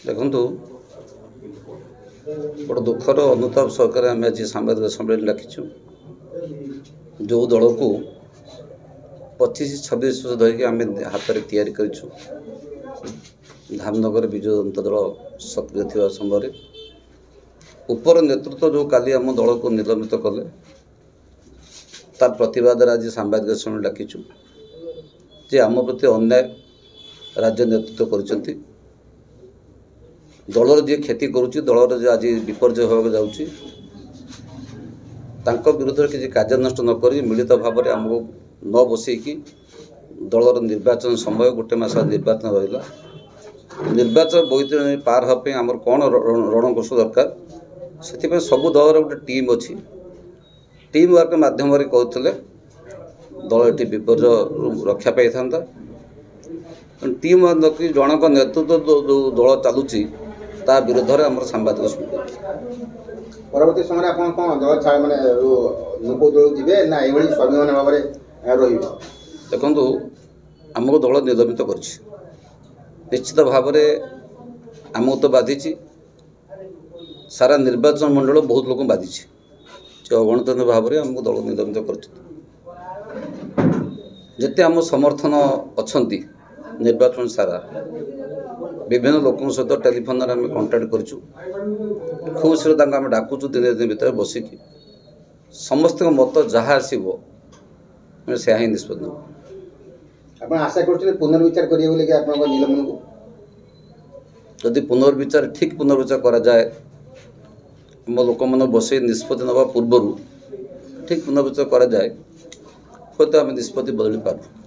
ଦେଖନ୍ତୁ बड़ दुखर अनुताप सहकार आम आज सांबादिक सम्मेलन डाकिचु जो दल को 25-26 वर्ष धरिक आम हाथ में तैयारी करूँ धामनगर विजु जनता दल सक्रिय थी समय उपर नेतृत्व जो काली आम दल को निलंबित कले तार प्रतिवाद आज सांबादिक सम्मेलन डाकिचु जे आम प्रति अन्याय राज्य नेतृत्व कर दलर जी क्षति करुच्ची दलर जो आज विपर्य होगा जाऊँगी विरुद्ध किसी कार्यानुष्ठान न कर मिलित भाव में आमको न बसईकि दलर निर्वाचन समय गोटे मास निर्वाचन रहा निर्वाचन बैतरणी पार हाँपे आमर कौन रणकौशल दरकार से सबू दलर गोटे टीम अच्छी टीम वर्क मध्यम कहते दल ये विपर्य रक्षा पाई था टीम वर्क जनक नेतृत्व जो दल चलुची ता विरुद्ध में आम सांबादिक परवर्ती समय आप दल छाड़ मैंने लोक दल जी ना ये स्वाभिमान भाव में देखु आमको दल निलंबित कर निश्चित भाव में आमको तो बाधि सारा निर्वाचन मंडल बहुत लोग बाधि अगणतंत्र भाव में आमको दल निलंबित कर जिते आम समर्थन अच्छा निर्वाचन सारा विभिन्न लोकों सहित टेलीफोन आम कंटाक्ट करूँ खूब शीघ्र आम डाकुचु दिन दिन भर बसिकी समस्त मत जहाँ आसो से ही निष्पत्ति आप आशा कर पुनर्विचार करेंगे निलंबन को जदि पुनर्विचार ठीक पुनर्विचार करा जाए आम लोक मैंने बसई निष्पत्ति नवा पूर्वर ठीक पुनर्विचार करा जाए हयतो आम निष्पत्ति बदली पार्बू।